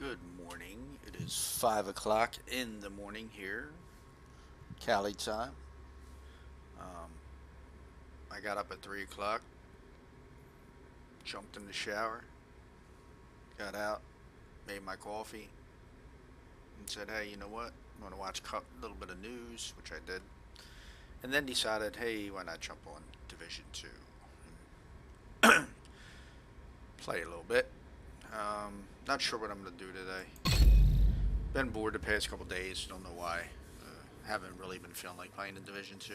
Good morning. It is 5 o'clock in the morning here, Cali time. Um, I got up at 3 o'clock, jumped in the shower, got out, made my coffee, and said, hey, you know what? I'm going to watch a little bit of news, which I did. And then decided, hey, why not jump on Division 2 and play a little bit. Not sure what I'm going to do today. Been bored the past couple days, don't know why. Haven't really been feeling like playing in Division 2.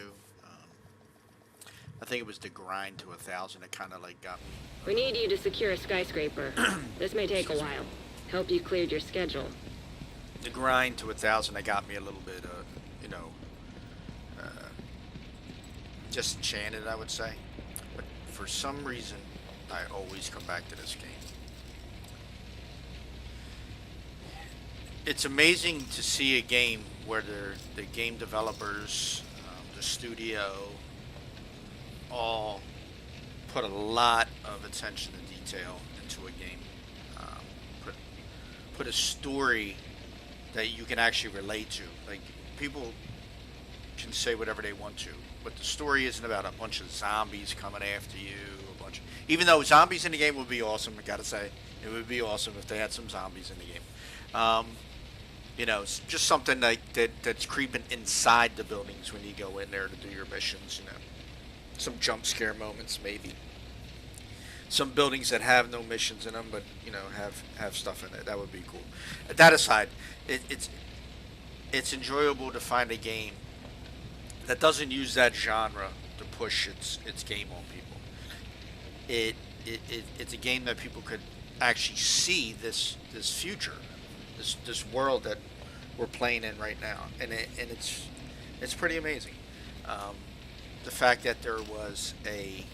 I think it was the grind to 1,000 that kind of like got me. We need you to secure a skyscraper. This may take a Excuse me. while. Hope you cleared your schedule. The grind to 1,000 that got me a little bit, you know, uh, just enchanted, I would say. But for some reason, I always come back to this game. It's amazing to see a game where the game developers, the studio, all put a lot of attention to detail into a game. Um, put put a story that you can actually relate to. Like people can say whatever they want to, but the story isn't about a bunch of zombies coming after you. Even though zombies in the game would be awesome, I gotta say, it would be awesome if they had some zombies in the game. Um, it's just something like that's creeping inside the buildings when you go in there to do your missions. Some jump scare moments maybe. Some buildings that have no missions in them, but have stuff in it. That would be cool. That aside, it's enjoyable to find a game that doesn't use that genre to push its game on people. It's a game that people could actually see this future, this world that we're playing in right now, and it's pretty amazing. Um, the fact that there was a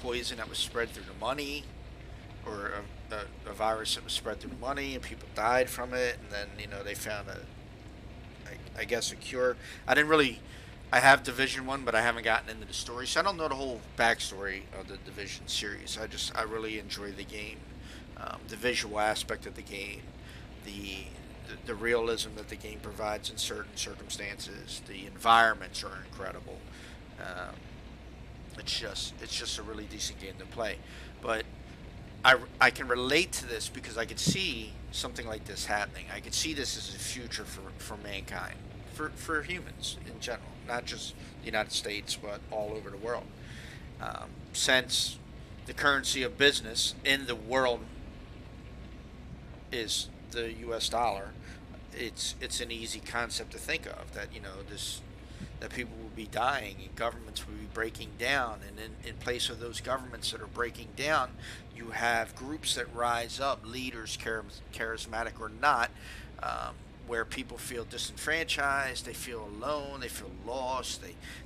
poison that was spread through the money, or a virus that was spread through the money, and people died from it, and then they found I guess a cure. I didn't really. I have Division One, but I haven't gotten into the story, so I don't know the whole backstory of the Division series. I really enjoy the game, the visual aspect of the game, the the realism that the game provides in certain circumstances. The environments are incredible. Um, it's just a really decent game to play, but I can relate to this because I could see something like this happening. I could see this as a future for mankind, for humans in general, not just the United States, but all over the world. Since the currency of business in the world is the U.S. dollar, it's an easy concept to think of that that people will be dying and governments will be breaking down, and in place of those governments that are breaking down, you have groups that rise up, leaders, charismatic or not, um, where people feel disenfranchised, they feel alone, they feel lost,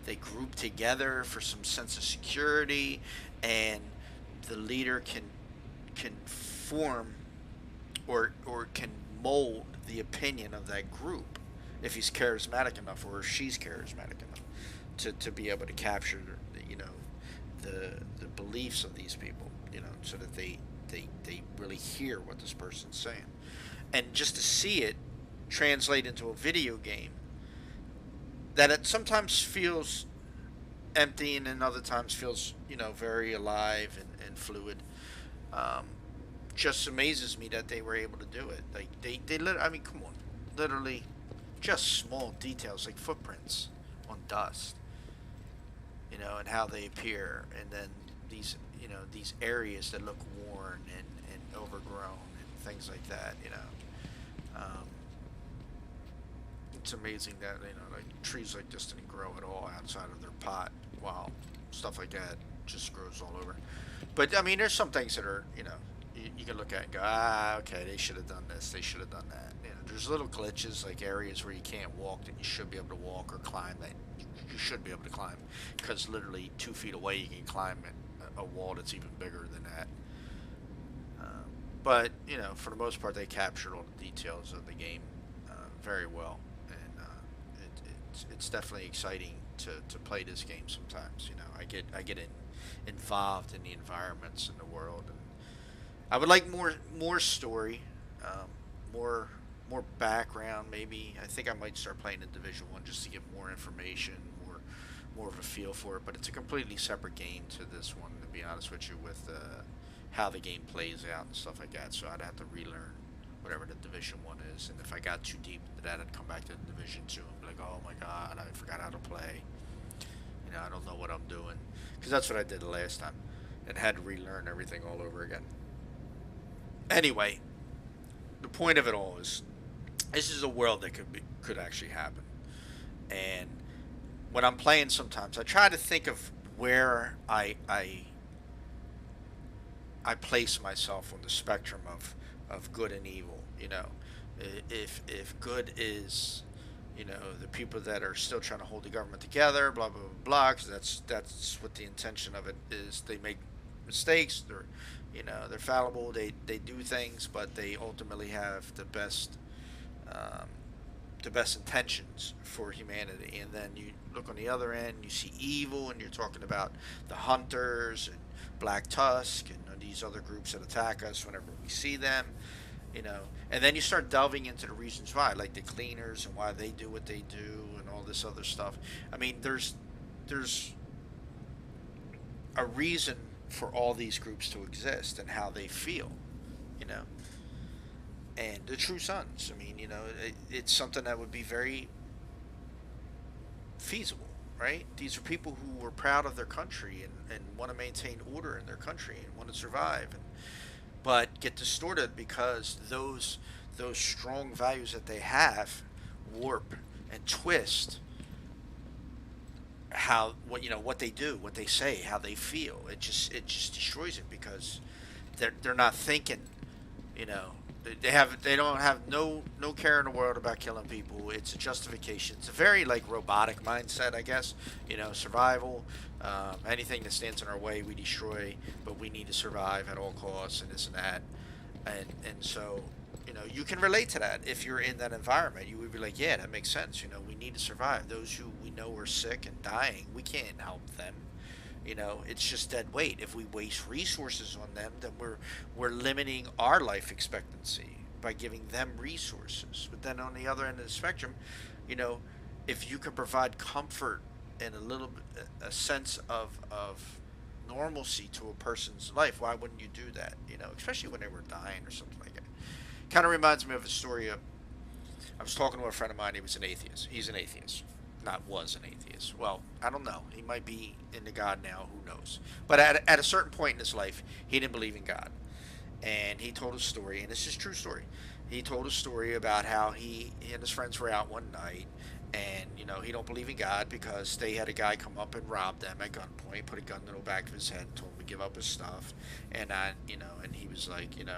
they group together for some sense of security, and the leader can form or can mold the opinion of that group if he's charismatic enough or if she's charismatic enough to be able to capture the beliefs of these people, so that they really hear what this person's saying, and just to see it translate into a video game that it sometimes feels empty and then other times feels very alive and fluid. um, just amazes me that they were able to do it. Like I mean, come on, literally, just small details like footprints on dust, and how they appear, and then these areas that look worn and overgrown and things like that. Um, it's amazing that like trees like this didn't grow at all outside of their pot, while stuff like that just grows all over. But I mean, there's some things that are you can look at and go, okay, they should have done this, they should have done that. There's little glitches like areas where you can't walk that you should be able to walk, or climb that you should be able to climb, because literally 2 feet away you can climb a wall that's even bigger than that. But for the most part, they captured all the details of the game very well, and it's definitely exciting to play this game. Sometimes I get involved in the environments in the world, and I would like more story, more background. Maybe I think I might start playing in Division One just to get more information, more of a feel for it. But it's a completely separate game to this one, to be honest with you, with how the game plays out and stuff like that. So I'd have to relearn whatever the Division One is, and if I got too deep into that, I'd come back to the Division Two and be like, oh my God, I forgot how to play. I don't know what I'm doing, because that's what I did the last time, and had to relearn everything all over again. Anyway, the point of it all is, this is a world that could actually happen, and when I'm playing, sometimes I try to think of where I place myself on the spectrum of good and evil. If good is, the people that are still trying to hold the government together, blah blah blah blah. 'Cause that's what the intention of it is. They make mistakes. They're fallible. They do things, but they ultimately have um, the best intentions for humanity. And then you look on the other end, you see evil, and you're talking about the hunters and Black Tusk and these other groups that attack us whenever we see them. And then you start delving into the reasons why, like the cleaners and why they do what they do and all this other stuff. I mean, there's a reason for all these groups to exist and how they feel, you know. And the True Sons, I mean, it's something that would be very feasible, right? These are people who were proud of their country and want to maintain order in their country and want to survive, but get distorted because those strong values that they have warp and twist what they do, what they say, how they feel. It just destroys it because they're not thinking, you know. They don't have no care in the world about killing people. It's a justification. It's a very like robotic mindset, I guess. Survival. Anything that stands in our way, we destroy. But we need to survive at all costs, and this and that. And so, you can relate to that if you're in that environment. You would be like, yeah, that makes sense. We need to survive. Those who we know are sick and dying, we can't help them. It's just dead weight. If we waste resources on them, then we're limiting our life expectancy by giving them resources. But then on the other end of the spectrum, if you can provide comfort and a sense of normalcy to a person's life, why wouldn't you do that? Especially when they were dying or something like that. Kind of reminds me of a story I was talking to a friend of mine. He was an atheist. He's an atheist. Not was an atheist. Well, I don't know. He might be into God now. Who knows? But at a certain point in his life, he didn't believe in God. And he told a story, and this is a true story. He told a story about how he and his friends were out one night, and he don't believe in God because they had a guy come up and rob them at gunpoint, put a gun in the back of his head, told him to give up his stuff, and and he was like, and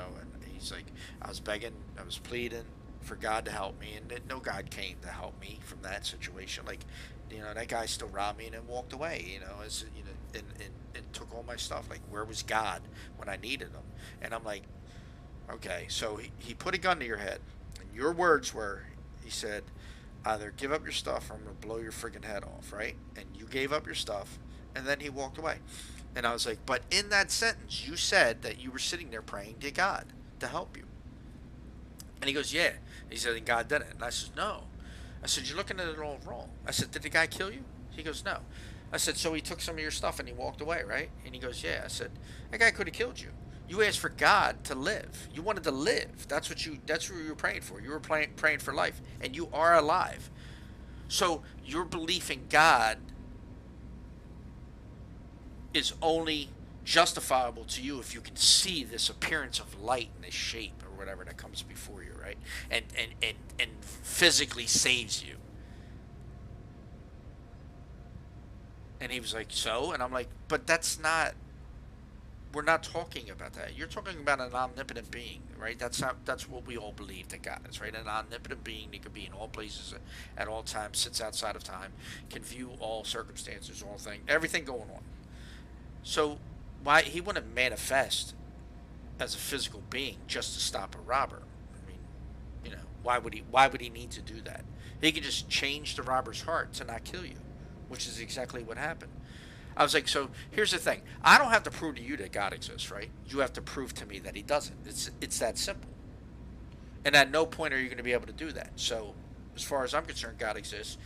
he's like, I was begging, I was pleading for God to help me, and no God came to help me from that situation. Like, that guy still robbed me and then walked away. And took all my stuff. Like, where was God when I needed him? And I'm like, okay, so he put a gun to your head, and your words were, he said, either give up your stuff or I'm gonna blow your freaking head off, right? And you gave up your stuff, and then he walked away. And I was like, but in that sentence, you said that you were sitting there praying to God to help you. And he goes, yeah. He said, and God did it. And I said, no. I said, you're looking at it all wrong. I said, did the guy kill you? He goes, no. I said, so he took some of your stuff and he walked away, right? And he goes, yeah. I said, that guy could have killed you. You asked for God to live. You wanted to live. That's what you were praying for. You were praying for life. And you are alive. So your belief in God is only justifiable to you if you can see this appearance of light and this shape or whatever that comes before you, right? And physically saves you. And he was like, so? And I'm like, but we're not talking about that. You're talking about an omnipotent being, right? That's what we all believe that God is, right? An omnipotent being that can be in all places at all times, sits outside of time, can view all circumstances, all things, everything going on. So why he wouldn't manifest as a physical being just to stop a robber? I mean, why would he need to do that? He could just change the robber's heart to not kill you, which is exactly what happened. I was like, so here's the thing. I don't have to prove to you that God exists, right? You have to prove to me that he doesn't. It's that simple. And at no point are you going to be able to do that. So, as far as I'm concerned, God exists,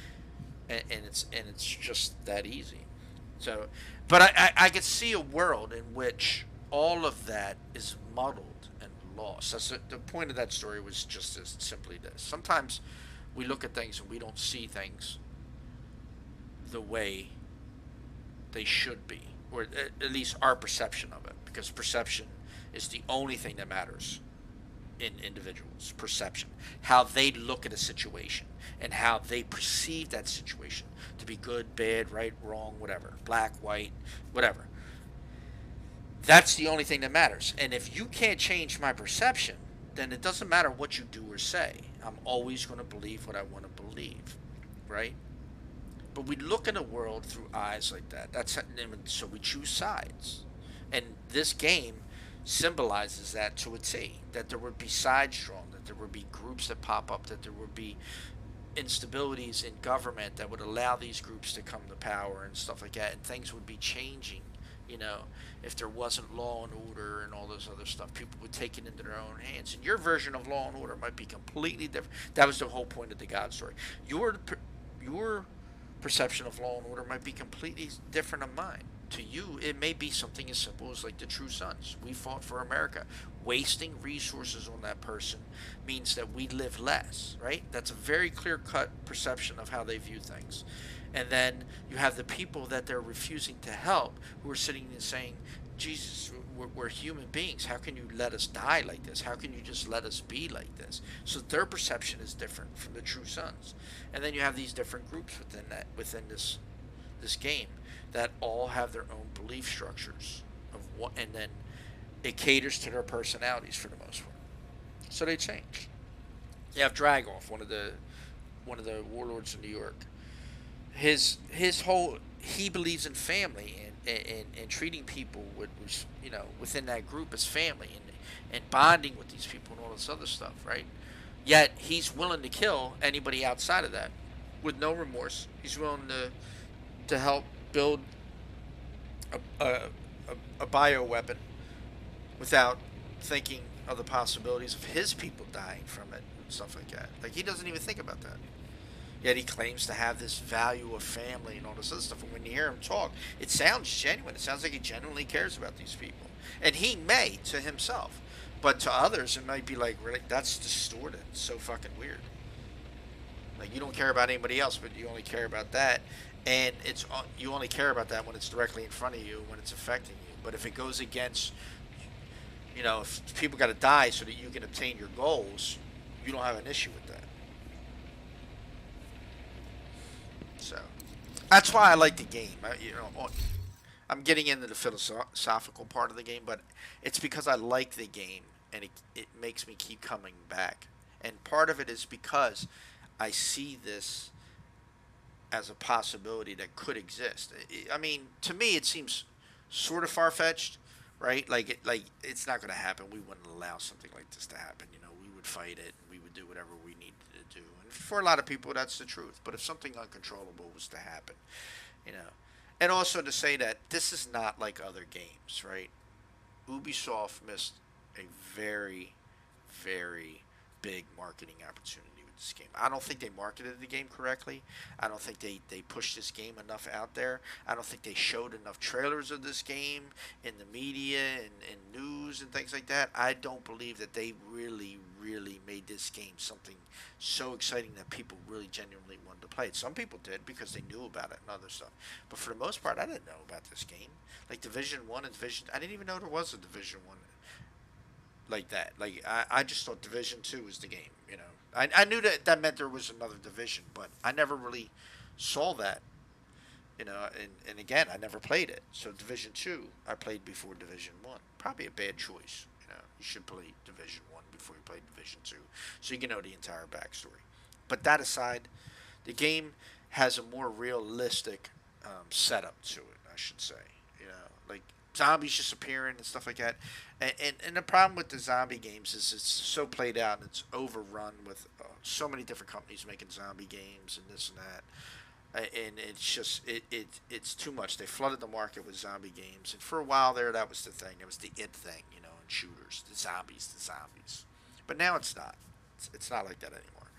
and it's just that easy. So, but I could see a world in which all of that is muddled and lost. The point of that story was just as simply this. Sometimes we look at things and we don't see things the way they should be, or at least our perception of it, because perception is the only thing that matters in individuals. Perception, how they look at a situation and how they perceive that situation to be good, bad, right, wrong, whatever, black, white, whatever. That's the only thing that matters. And if you can't change my perception, then it doesn't matter what you do or say. I'm always going to believe what I want to believe, right? But we look at the world through eyes like that. So we choose sides, and this game symbolizes that to a T. That there would be sides drawn, that there would be groups that pop up, that there would be instabilities in government that would allow these groups to come to power and stuff like that, and things would be changing. You know, if there wasn't law and order and all this other stuff, people would take it into their own hands. And your version of law and order might be completely different. That was the whole point of the God story. Your perception of law and order might be completely different than mine. To you, it may be something as simple as like the True Sons. We fought for America. Wasting resources on that person means that we live less, right? That's a very clear-cut perception of how they view things. And then you have the people that they're refusing to help who are sitting and saying, Jesus, we're human beings. How can you let us die like this? How can you just let us be like this? So their perception is different from the True Sons. And then you have these different groups within this game that all have their own belief structures of what, and then it caters to their personalities for the most part. So they change. You have Dragoff, one of the warlords of New York. His whole, he believes in family and treating people with, within that group as family, and bonding with these people and all this other stuff, right? Yet he's willing to kill anybody outside of that with no remorse. He's willing to help build a bio weapon without thinking of the possibilities of his people dying from it and stuff like that. Like, he doesn't even think about that. Yet he claims to have this value of family and all this other stuff. And when you hear him talk, it sounds genuine. It sounds like he genuinely cares about these people. And he may to himself. But to others, it might be like, really, that's distorted. It's so fucking weird. Like, you don't care about anybody else, but you only care about that. And you only care about that when it's directly in front of you, when it's affecting you. But if it goes against, if people got to die so that you can obtain your goals, you don't have an issue with that. So that's why I like the game. I'm getting into the philosophical part of the game, but it's because I like the game, and it makes me keep coming back. And part of it is because I see this as a possibility that could exist. I mean, to me, it seems sort of far-fetched, right? Like it's not going to happen. We wouldn't allow something like this to happen. We would fight it, and we would do whatever we needed to do. And for a lot of people, that's the truth. But if something uncontrollable was to happen, and also to say that this is not like other games, right? Ubisoft missed a very, very big marketing opportunity with this game. I don't think they marketed the game correctly. I don't think they pushed this game enough out there. I don't think they showed enough trailers of this game in the media and news and things like that. I don't believe that they really, really made this game something so exciting that people really genuinely wanted to play it. Some people did because they knew about it and other stuff. But for the most part, I didn't know about this game. Like Division 1 and Division... I didn't even know there was a Division 1 like that. Like, I just thought Division 2 was the game, I knew that meant there was another division, but I never really saw that, and again, I never played it. So Division 2, I played before Division 1. Probably a bad choice, You should play Division 1 before you play Division 2, so you can know the entire backstory. But that aside, the game has a more realistic setup to it, I should say. Like zombies just appearing and stuff like that. And the problem with the zombie games is it's so played out and it's overrun with so many different companies making zombie games and this and that. And it's just, it's too much. They flooded the market with zombie games. And for a while there, that was the thing. It was the it thing, in shooters. The zombies. But now it's not. It's not like that anymore.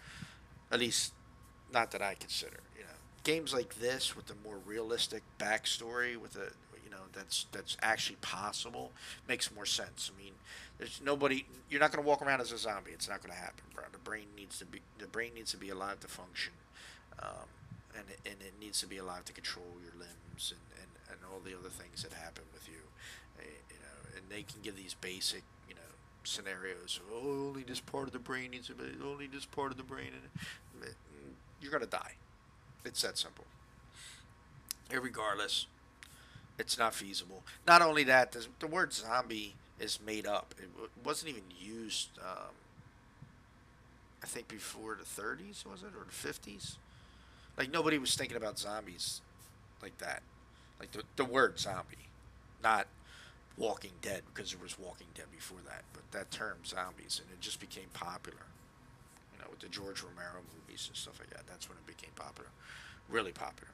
At least, not that I consider. Games like this with the more realistic backstory, with a that's actually possible, makes more sense. I mean, there's nobody. You're not going to walk around as a zombie. It's not going to happen, bro. The brain needs to be alive to function, um, and it needs to be alive to control your limbs and all the other things that happen with you. And they can give these basic scenarios. Oh, only this part of the brain needs to be. Only this part of the brain, and you're going to die. It's that simple. Irregardless, it's not feasible. Not only that, the word zombie is made up. It wasn't even used. I think before the 30s, was it, or the 50s? Like nobody was thinking about zombies like that. Like the word zombie, not Walking Dead, because there was Walking Dead before that. But that term zombies, and it just became popular. With the George Romero movies and stuff like that. That's when it became popular, really popular.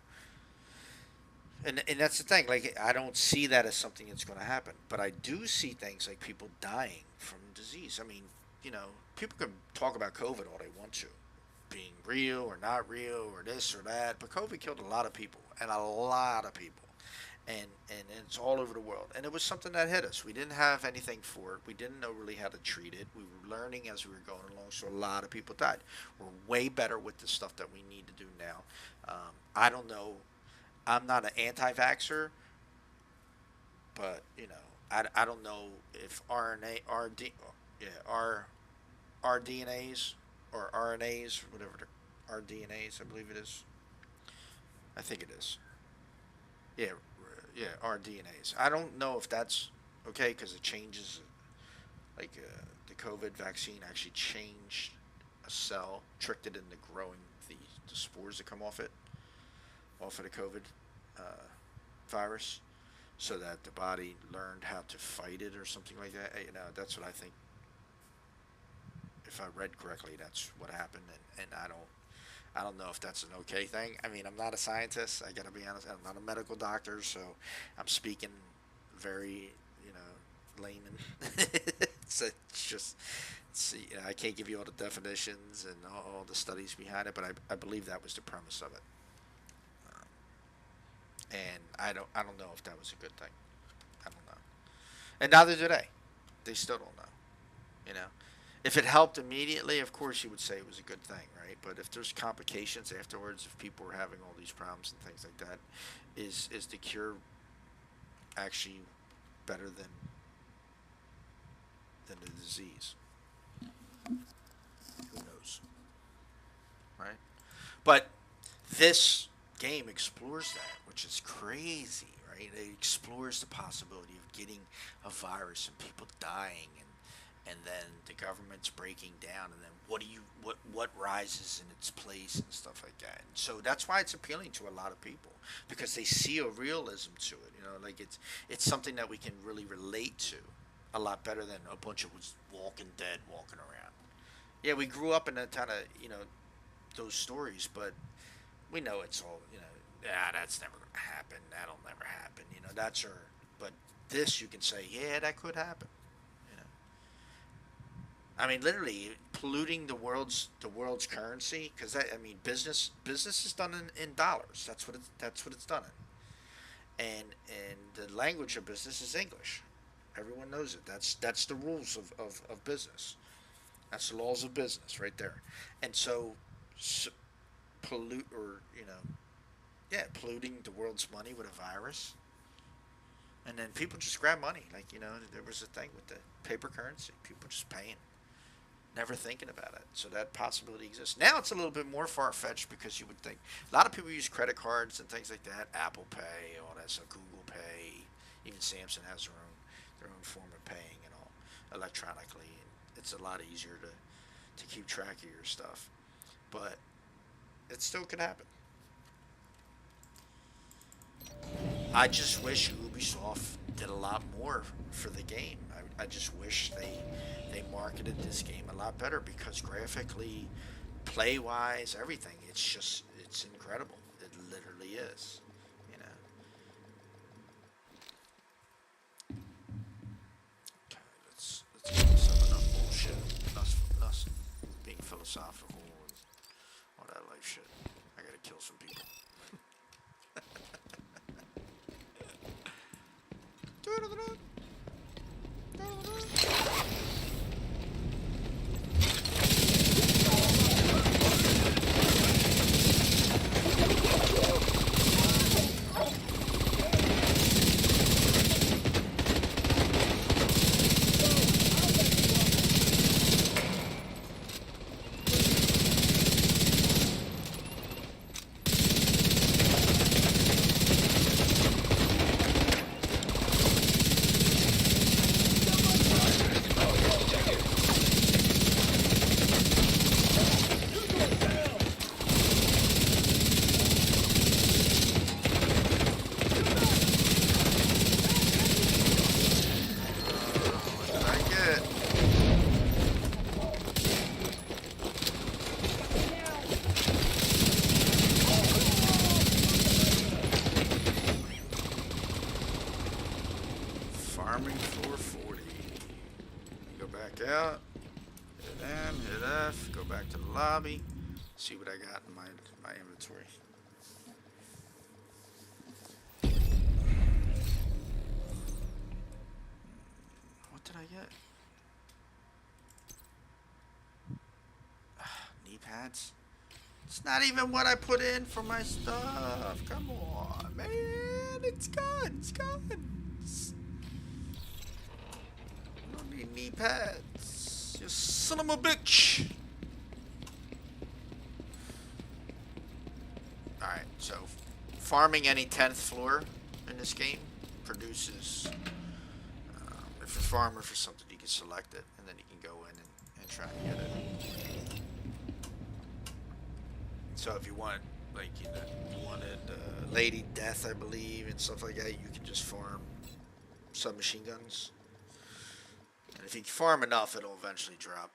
And that's the thing. Like I don't see that as something that's going to happen, but I do see things like people dying from disease. I mean, people can talk about COVID all they want to, being real or not real or this or that, but COVID killed a lot of people, and a lot of people. And it's all over the world. And it was something that hit us. We didn't have anything for it. We didn't know really how to treat it. We were learning as we were going along, so a lot of people died. We're way better with the stuff that we need to do now. I don't know. I'm not an anti-vaxxer, but I don't know if our DNAs or RNAs, whatever RDNAs, I believe it is. I think it is. Yeah, our DNAs. I don't know if that's okay because it changes. Like the COVID vaccine actually changed a cell, tricked it into growing the spores that come off of the COVID uh, virus, so that the body learned how to fight it or something like that. That's what I think. If I read correctly, that's what happened, and I don't know if that's an okay thing. I mean, I'm not a scientist. I gotta be honest. I'm not a medical doctor, so I'm speaking very, layman. It's just, see, I can't give you all the definitions and all the studies behind it, but I believe that was the premise of it. Um, and I don't know if that was a good thing. I don't know. And neither do they. They still don't know. You know. If it helped immediately, of course you would say it was a good thing, right? But if there's complications afterwards, if people are having all these problems and things like that, is the cure actually better than the disease? Who knows, right? But this game explores that, which is crazy, right? It explores the possibility of getting a virus and people dying, and then the government's breaking down, and then what rises in its place and stuff like that. And so that's why it's appealing to a lot of people, because they see a realism to it. Like it's something that we can really relate to a lot better than a bunch of Walking Dead walking around. Yeah, we grew up in that kind of those stories, but we know it's all yeah, that's never gonna happen. That'll never happen. That's her. But this, you can say, yeah, that could happen. I mean, literally polluting the world's currency, because business is done in dollars. That's what it's done in, and the language of business is English. Everyone knows it. That's the rules of business. That's the laws of business right there. And so pollute, or yeah, polluting the world's money with a virus, and then people just grab money. Like there was a thing with the paper currency. People just paying, never thinking about it. So that possibility exists. Now it's a little bit more far fetched, because you would think a lot of people use credit cards and things like that, Apple Pay, all that stuff, Google Pay, even Samsung has their own form of paying and all electronically. And it's a lot easier to keep track of your stuff, but it still could happen. I just wish Ubisoft did a lot more for the game. I just wish they marketed this game a lot better, because graphically, play wise, everything, it's incredible. It literally is. You know. Okay, let's give some enough bullshit. Us being Farming 440. Go back out. Hit N, hit F. Go back to the lobby. See what I got in my inventory. What did I get? Knee pads. It's not even what I put in for my stuff. Come on, man. It's gone. It's gone. I don't need knee pads. You son of a bitch. Alright, so farming any 10th floor in this game produces, if you're a farmer for something, you can select it, and then you can go in and try and get it. So if you want, like, you wanted Lady Death, I believe, and stuff like that, you can just farm submachine guns. And if you farm enough, it'll eventually drop.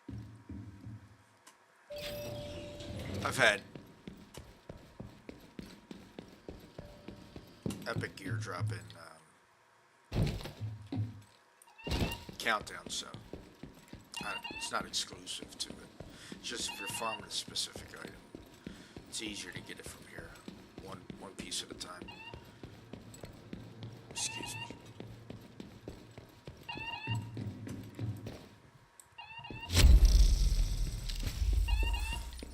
I've had epic gear drop in Countdown, so it's not exclusive to it. It's just if you're farming a specific item, it's easier to get it from here, one piece at a time. Excuse me.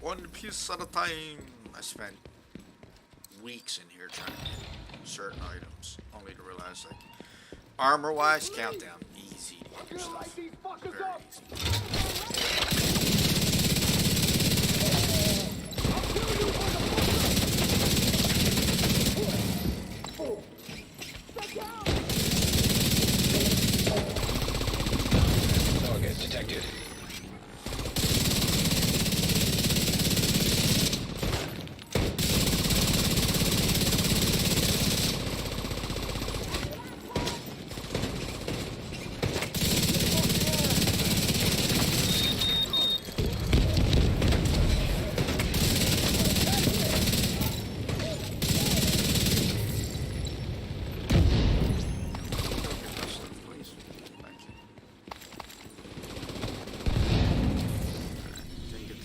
One piece at a time. I spent weeks in here trying to get certain items, only to realize, like, armor-wise, Countdown, easy to get your stuff. Very easy. Targets detected.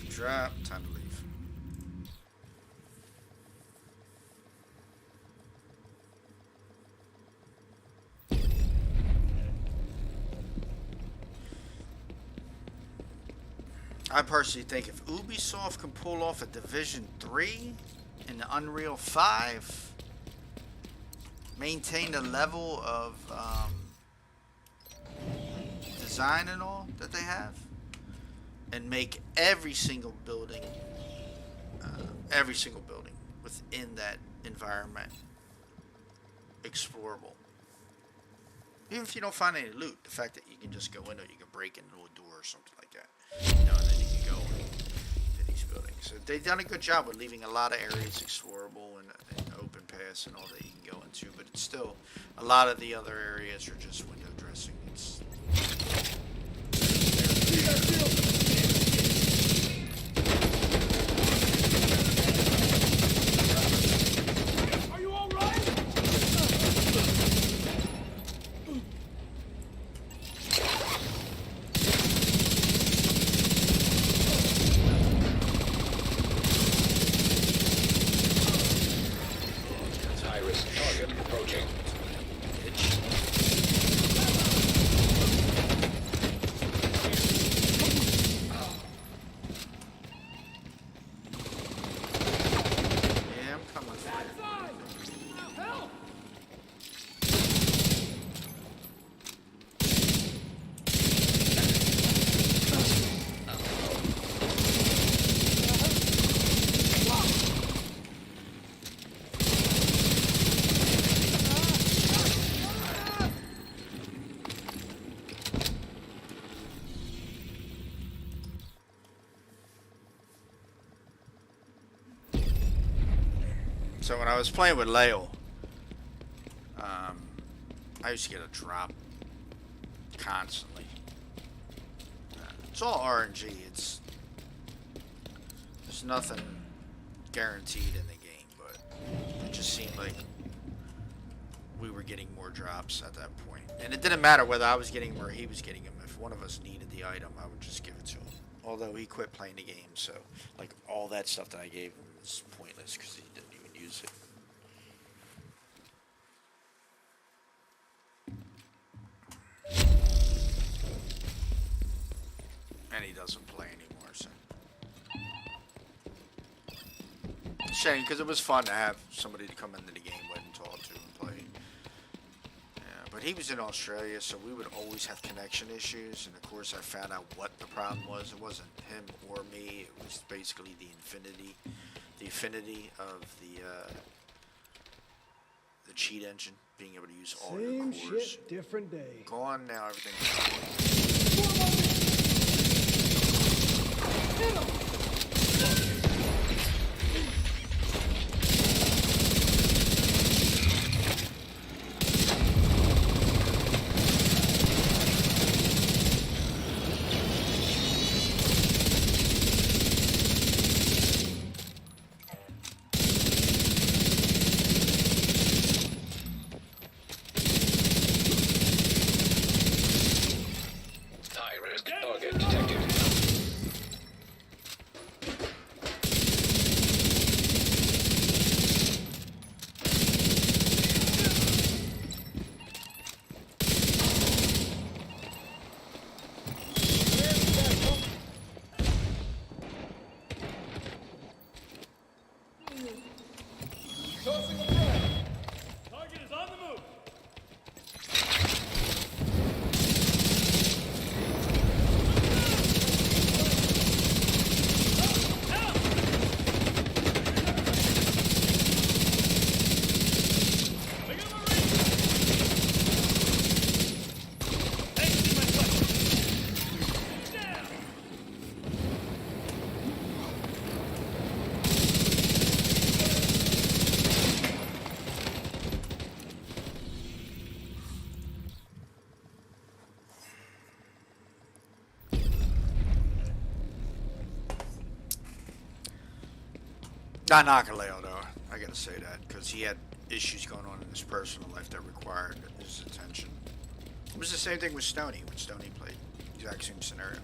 Drop, time to leave. I personally think if Ubisoft can pull off a Division 3 in the Unreal 5, maintain the level of design and all that they have, and make every single building within that environment explorable. Even if you don't find any loot, the fact that you can just go in or you can break into a door or something like that, and then you can go into these buildings. So they've done a good job with leaving a lot of areas explorable and open paths and all that you can go into, but it's still, a lot of the other areas are just window dressing. It's High-risk target approaching. So when I was playing with Leo, I used to get a drop constantly. It's all RNG. There's nothing guaranteed in the game, but it just seemed like we were getting more drops at that point. And it didn't matter whether I was getting them or he was getting them. If one of us needed the item, I would just give it to him. Although he quit playing the game, so like all that stuff that I gave him was pointless because he didn't even use it. And he doesn't play anymore, so. Shame, because it was fun to have somebody to come into the game with and talk to and play. Yeah, but he was in Australia, so we would always have connection issues. And of course, I found out what the problem was. It wasn't him or me. It was basically the affinity of the cheat engine, being able to use all your Same cores. shit, different day. Gone now, everything's High-risk target detected. Target is on the move. not knocking Leo though, I gotta say that, because he had issues going on in his personal life that required his attention. It was the same thing with Stoney, when Stoney played. Exact same scenario.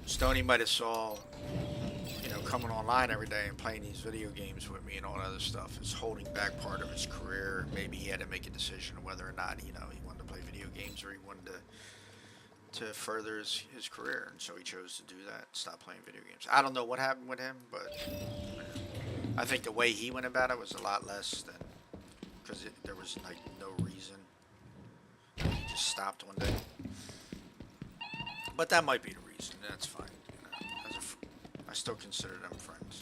Stoney might have saw, coming online every day and playing these video games with me and all that other stuff is holding back part of his career. Maybe he had to make a decision whether or not, he wanted to play video games or he wanted to further his career, and so he chose to do that, stop playing video games. I don't know what happened with him, but I think the way he went about it was a lot less than, because there was like no reason. He just stopped one day. But that might be the reason. That's fine. I still consider them friends.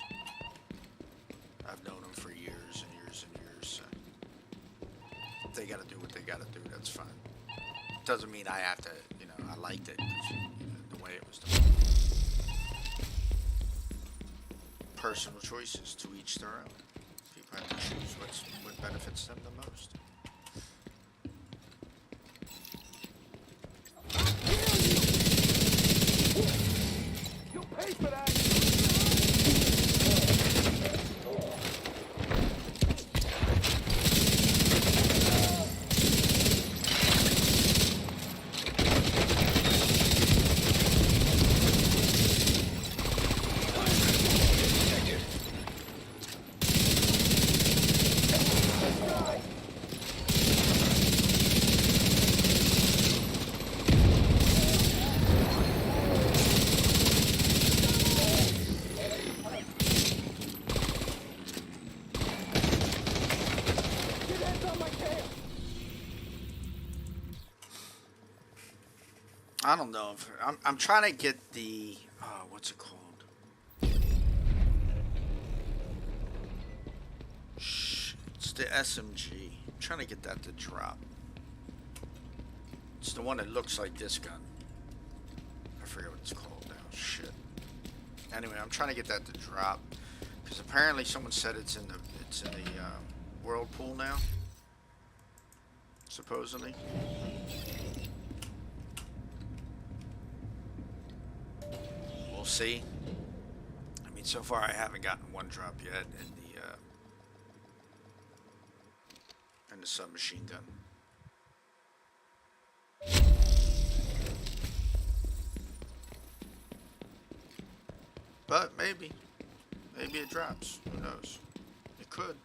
I've known them for years and years and years. So if they got to do what they got to do, that's fine. Doesn't mean I have to, I liked it, 'cause, the way it was done. Personal choices, to each their own. People have to choose what benefits them the most. You'll pay for that. I don't know if I'm trying to get the what's it called? It's the SMG. I'm trying to get that to drop. It's the one that looks like this gun. I forget what it's called now. Shit. Anyway, I'm trying to get that to drop Because apparently someone said it's in the whirlpool now. Supposedly. We'll see. I mean, so far I haven't gotten one drop yet in the submachine gun. But maybe it drops. Who knows? It could.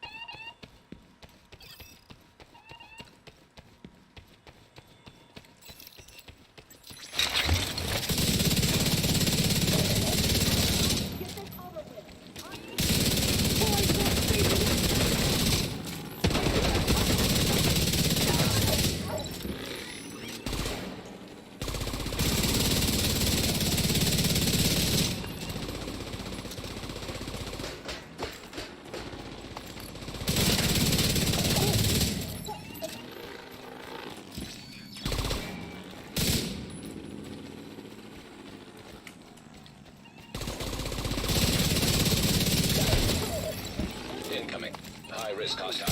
Incoming. High risk hostile.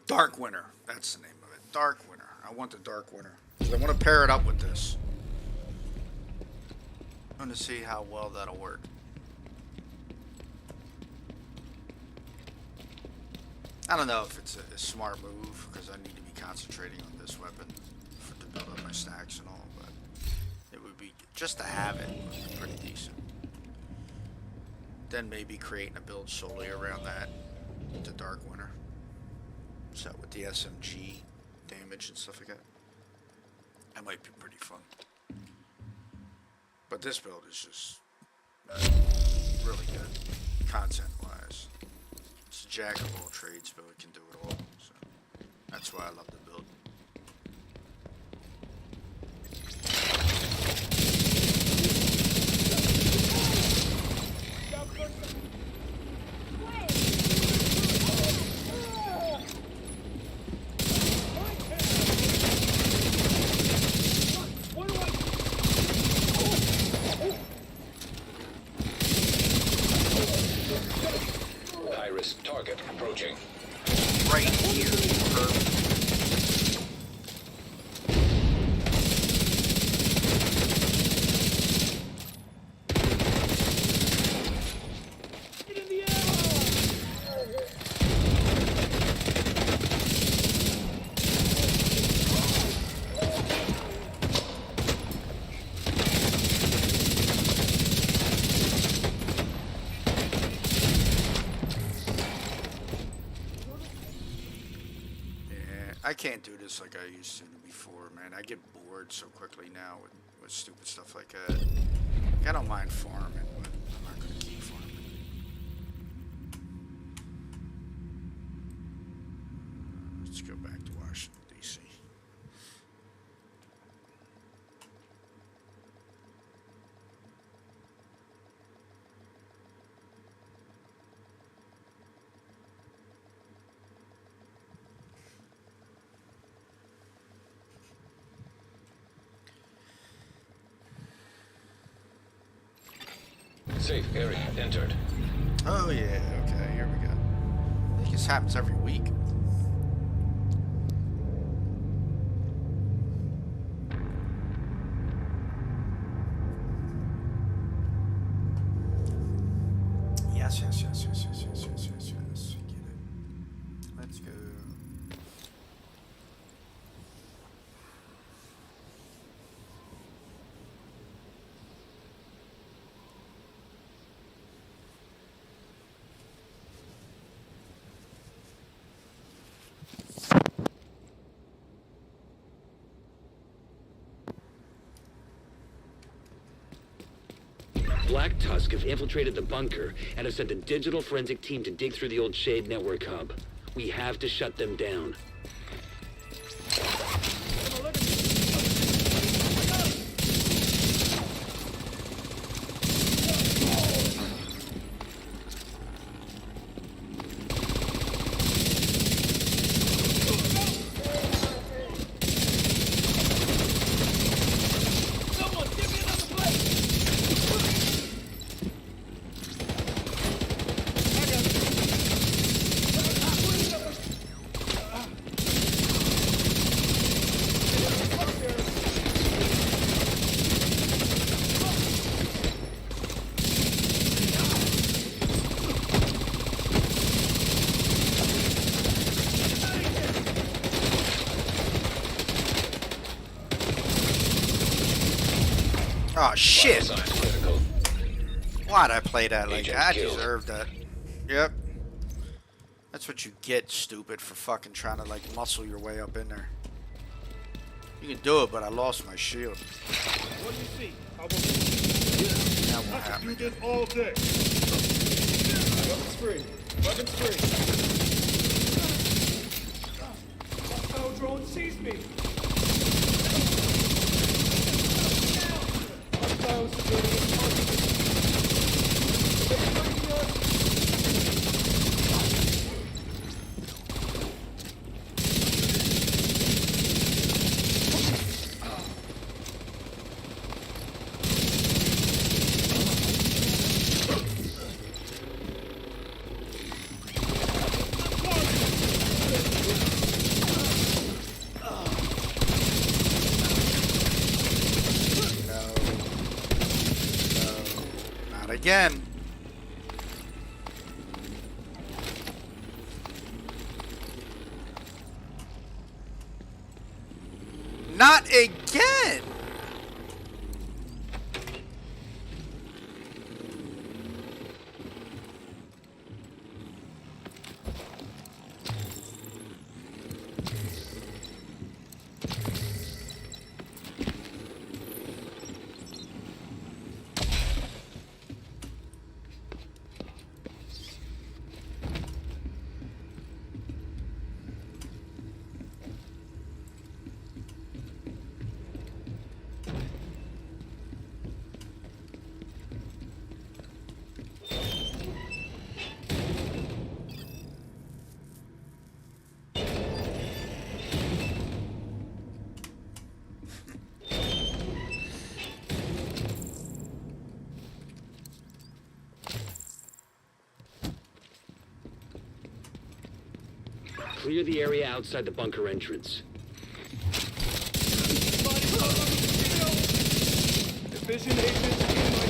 Dark Winter. That's the name of it. Dark Winter. I want the Dark Winter. I want to pair it up with this. I want to see how well that'll work. I don't know if it's a smart move because I need to be concentrating on this weapon to build up my stacks and all, but it would be just to have it would be pretty decent. Then maybe creating a build solely around that, the Dark Winter. So with the SMG damage and stuff like that, that might be pretty fun. But this build is just really good, content-wise. It's a jack of all trades, but it can do it all. So that's why I love the build. High risk target approaching. Right here. I can't do this like I used to before, man. I get bored so quickly now with stupid stuff like that. I don't mind farming, but I'm not going to keep farming. Let's go back to Washington, D.C. Safe area entered. Oh yeah, okay, here we go. I think this happens every week. Yes. Get it. Let's go. Black Tusk have infiltrated the bunker and have sent a digital forensic team to dig through the old Shade network hub. We have to shut them down. Someone, give me another plate! I got it. Oh shit! Signs critical. Why'd I play that like Agent that? I killed. deserved that. Yep. That's what you get, stupid, for fucking trying to like muscle your way up in there. You can do it, but I lost my shield. What do you see? How about That won't I can happen. do this all day. Weapons free. Weapons free. Hostile drone sees me. Hostile civilian targeted. No. Not again. Not again! Clear the area outside the bunker entrance. Division agents in my...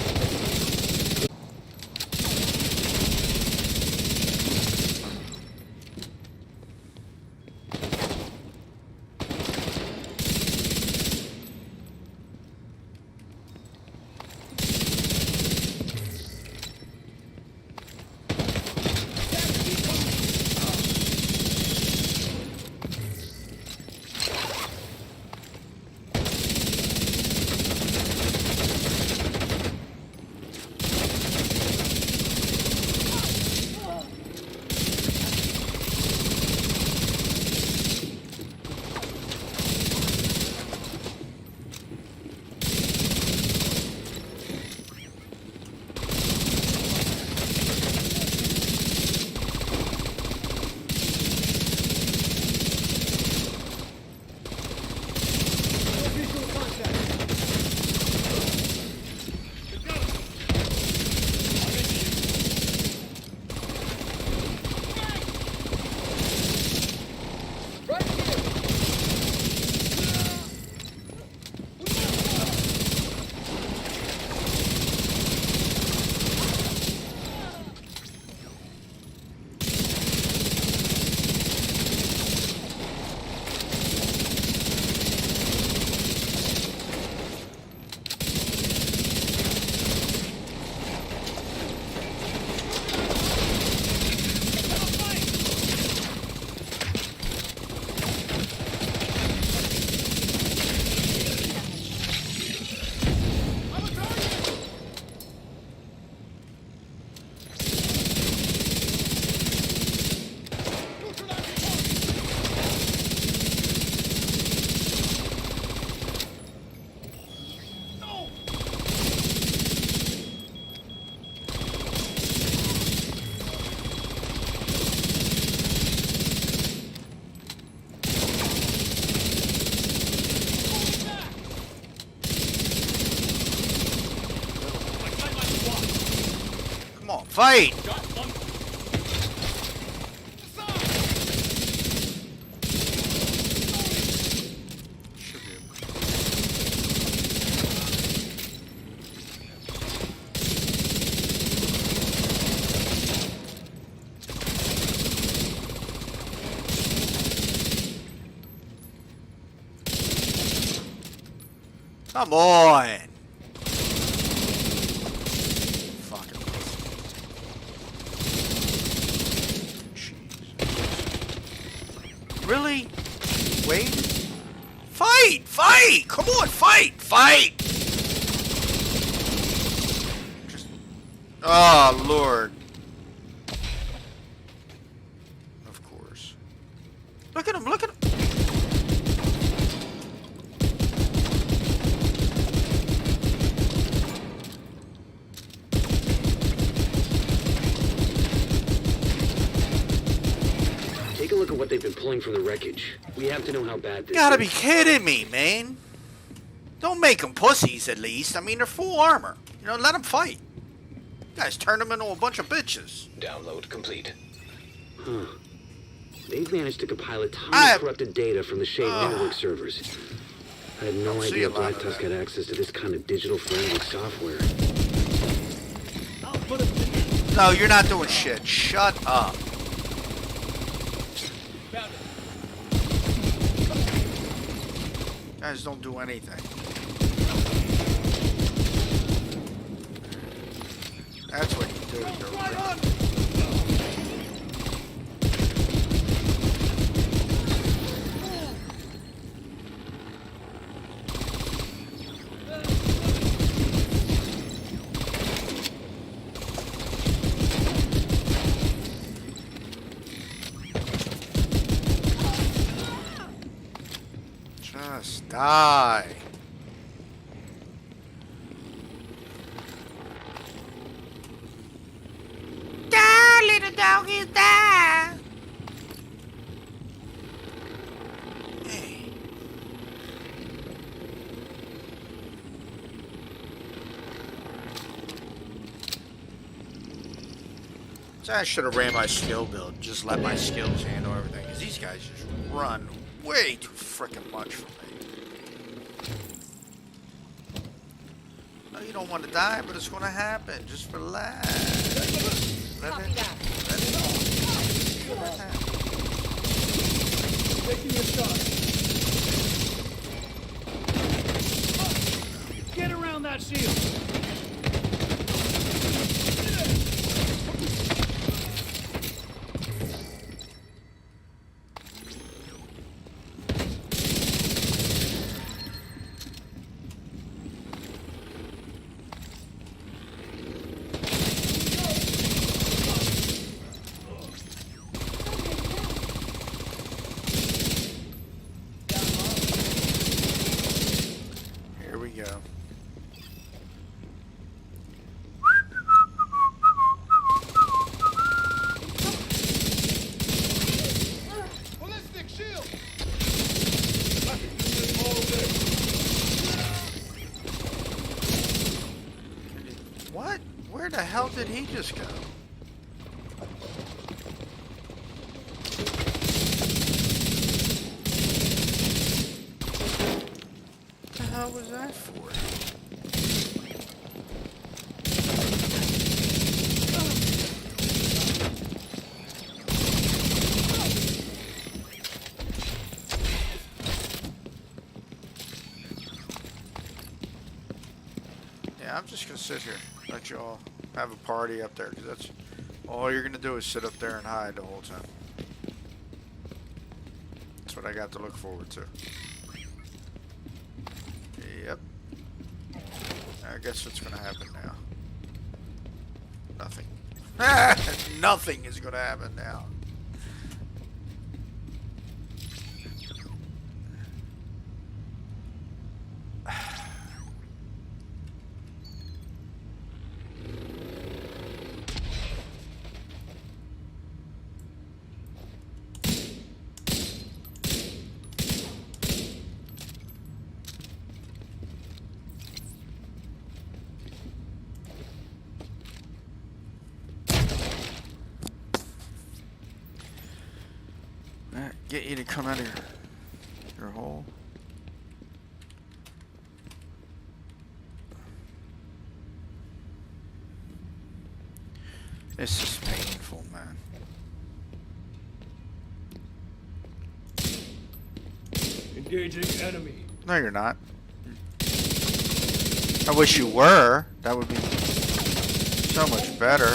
on, fight! Should be able- Come on! Fucking Jeez. Really? Wait? Fight! Fight! Come on, fight! Fight! Just... Oh, Lord. Of course. Look at him, look at him! Take a look at what they've been pulling from the wreckage. We have to know how bad this Gotta is. be kidding me, man. Don't make them pussies, at least. I mean, they're full armor. You know, let them fight. You guys turned them into a bunch of bitches. Download complete. Huh. They've managed to compile a ton I- of corrupted data from the Shade network servers. I had no See idea a lot Black of Tusk that. had access to this kind of digital forensic software. I'll put him to No, you're not doing shit. Shut up. Guys don't do anything. That's what you do. You're Just die. Die, little doggy, die. Hey. So I should have ran my skill build. Just let my skills handle everything. Because these guys just run way too freaking much for me. No, you don't want to die, but it's going to happen. Just relax. Let it happen. taking a shot. Get around that shield. Here we go. Ballistic shield. What? Where the hell did he just go? What the hell was that for? Yeah, I'm just gonna sit here, let you all have a party up there, because that's all you're gonna do is sit up there and hide the whole time. That's what I got to look forward to. Yep. I guess what's gonna happen now? Nothing. Nothing is gonna happen now. you come out of your hole? It's just painful, man. Engaging enemy. No, you're not. I wish you were. That would be so much better.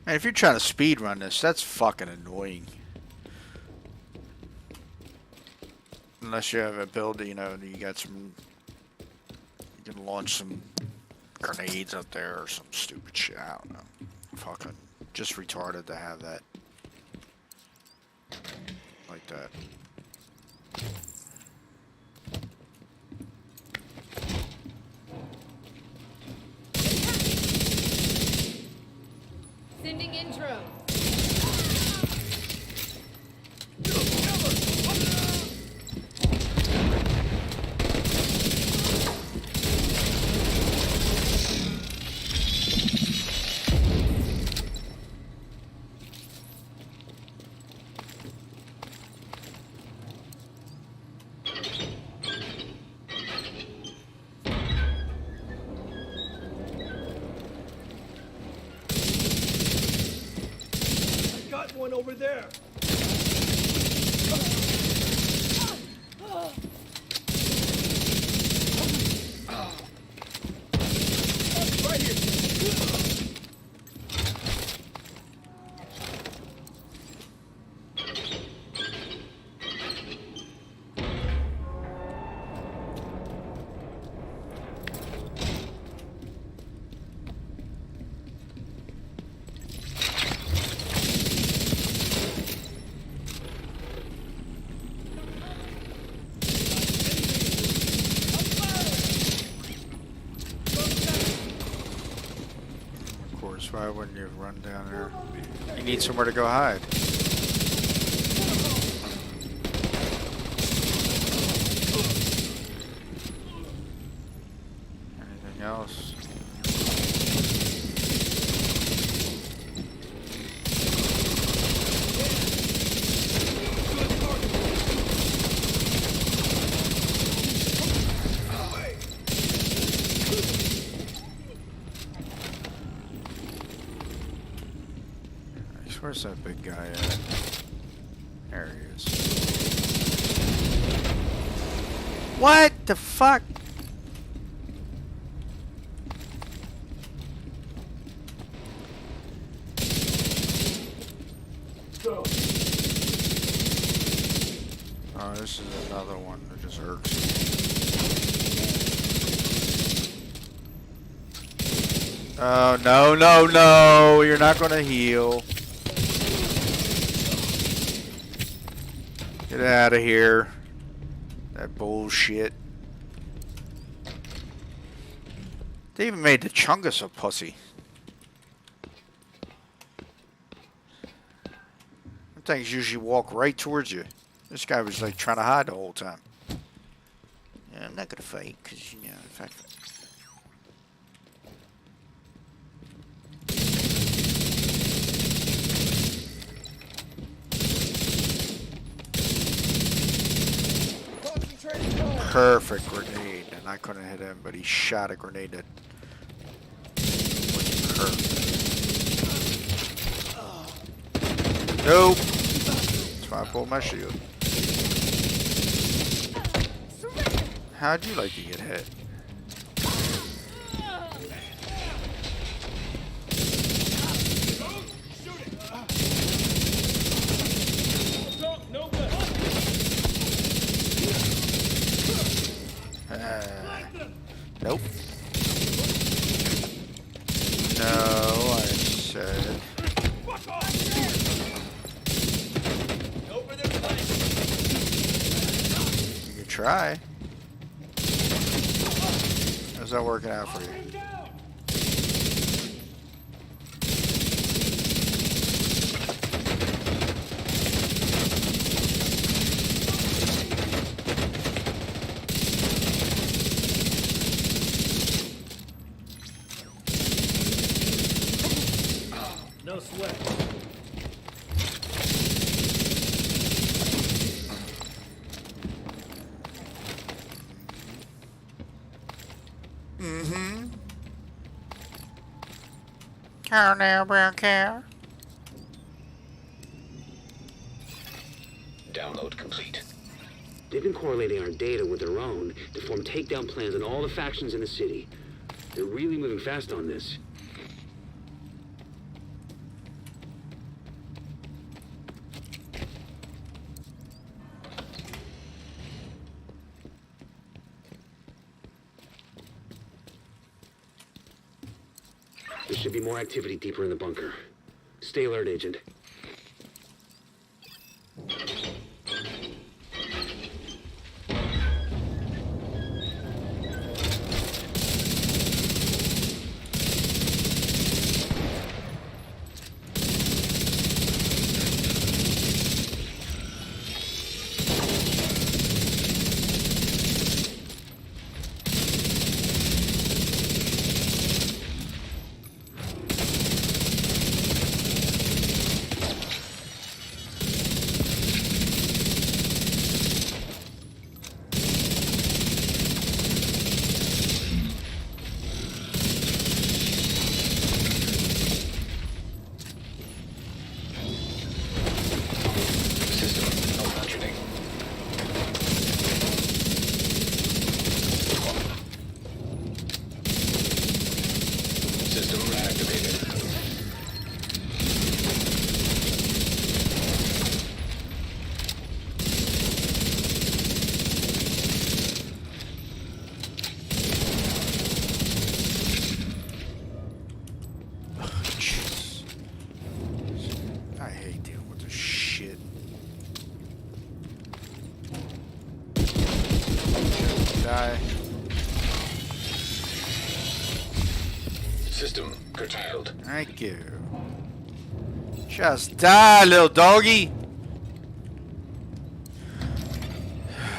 And if you're trying to speed run this, that's fucking annoying. Unless you have an ability, you know, you got some, you can launch some grenades up there or some stupid shit. I don't know. Fucking just retarded to have that like that. Sending intro. Got one over there. Right here. Of course, why wouldn't you run down there? You need somewhere to go hide. Anything else? Where's that big guy at? There he is. What the fuck? Go. Oh, this is another one that just irks me. Oh, no, no, no. You're not going to heal. Get out of here. That bullshit. They even made the Chungus a pussy. Them things usually walk right towards you. This guy was like trying to hide the whole time. Yeah, I'm not gonna fight because, you know, if I fight. Perfect grenade, and I couldn't hit him, but he shot a grenade that was perfect. Nope. That's why I pulled my shield. How'd you like to get hit? Nope. No, I said. try. How's that working out for you? No sweat. Cow now, brown cow. Download complete. They've been correlating our data with their own to form takedown plans on all the factions in the city. They're really moving fast on this. There should be more activity deeper in the bunker. Stay alert, Agent. System malfunctioning. System reactivated. Jeez. I hate dealing with this shit. Die. System curtailed. Thank you. Just die, little doggy.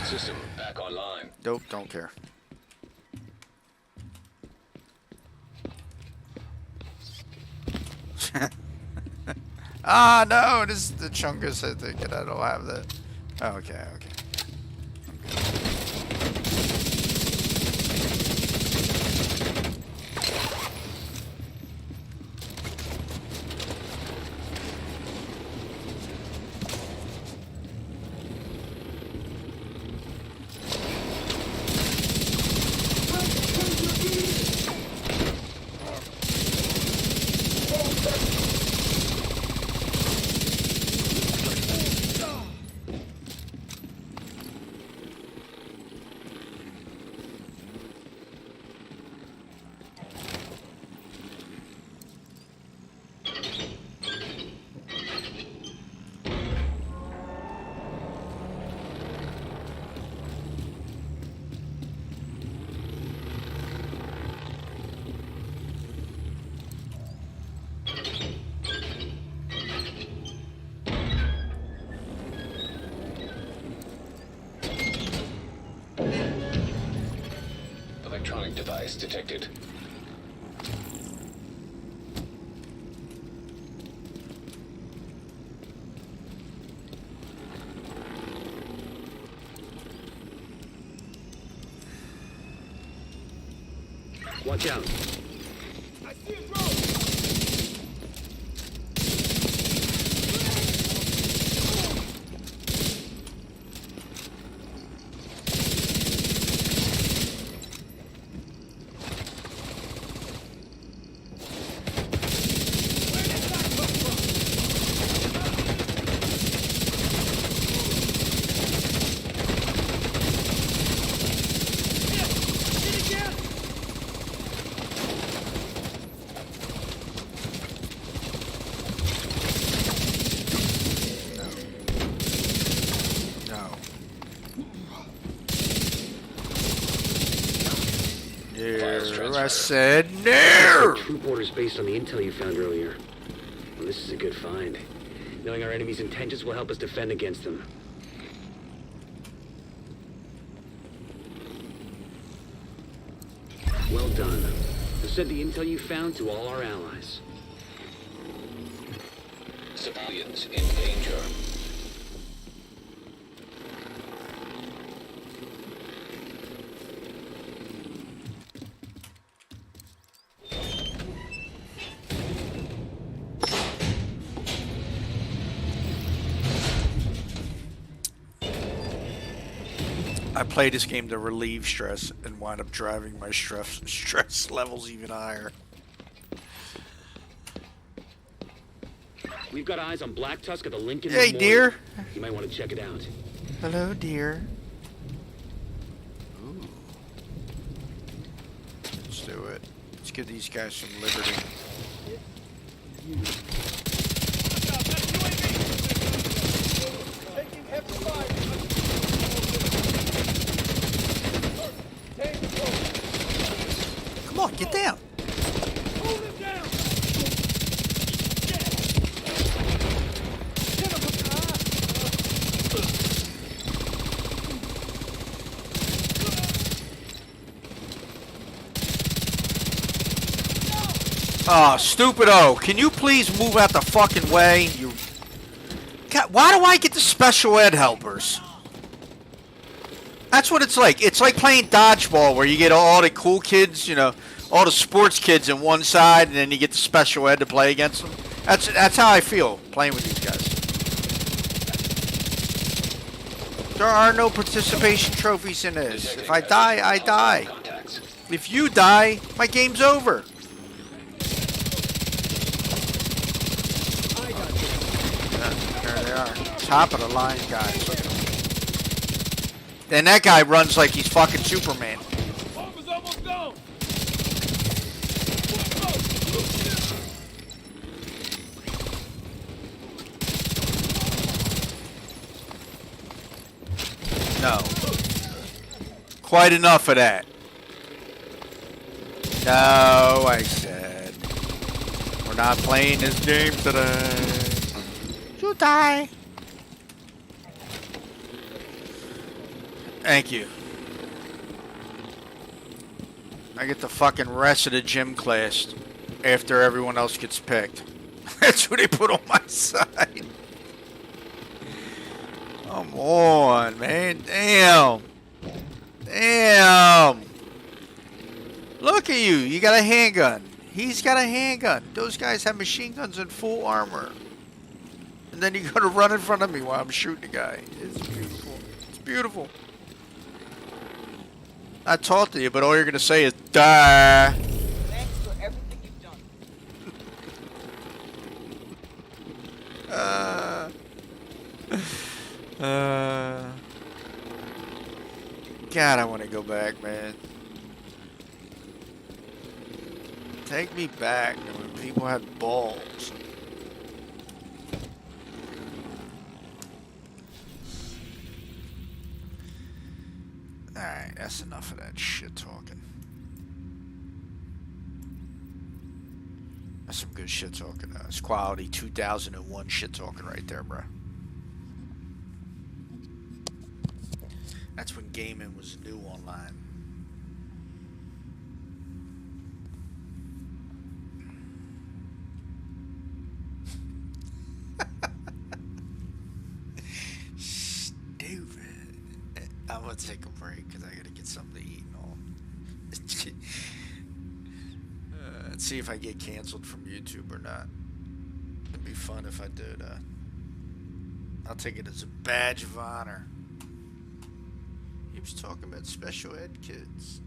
System back online. Nope, don't care. Ah, no, this is the Chungus, I think, and I don't have that. Oh, okay, okay. Electronic device detected. Watch out. I see a drone! No. I said no. Troop orders based on the intel you found earlier. Well, this is a good find. Knowing our enemy's intentions will help us defend against them. Well done. Send the intel you found to all our allies. Civilians in danger. I played this game to relieve stress and wind up driving my stress levels even higher. We've got eyes on Black Tusk at the Lincoln Hey, Memorial. dear. You might want to check it out. Hello, dear. Ooh. Let's do it. Let's give these guys some liberty. Taking heavy fire. Come on, get down. Hold him down! Oh, stupido. Can you please move out the fucking way? You. God, why do I get the special ed helpers? That's what it's like. It's like playing dodgeball where you get all the cool kids, you know, all the sports kids on one side, and then you get the special ed to play against them. That's how I feel playing with these guys. There are no participation trophies in this. If I die, I die. Contacts. If you die, my game's over. There they are. Top of the line guys. Look at them. And that guy runs like he's fucking Superman. Bomb is almost gone! No. Quite enough of that. No, I said. We're not playing this game today. You die. Thank you. I get the fucking rest of the gym class after everyone else gets picked. That's who they put on my side. Come on, man. Damn. Damn. Look at you. You got a handgun. He's got a handgun. Those guys have machine guns and full armor. And then you're going to run in front of me while I'm shooting a guy. It's beautiful. It's beautiful. I talked to you, but all you're going to say is, die. Thanks for everything you've done. God, I want to go back, man. Take me back when people had balls. Alright, that's enough of that shit talking. That's some good shit talking. It's quality 2001 shit talking right there, bro. That's when gaming was new online. Stupid. I'm gonna take a break because I gotta get something to eat and all. Let's see if I get canceled from YouTube or not. It'd be fun if I did. I'll take it as a badge of honor. He was talking about special ed kids.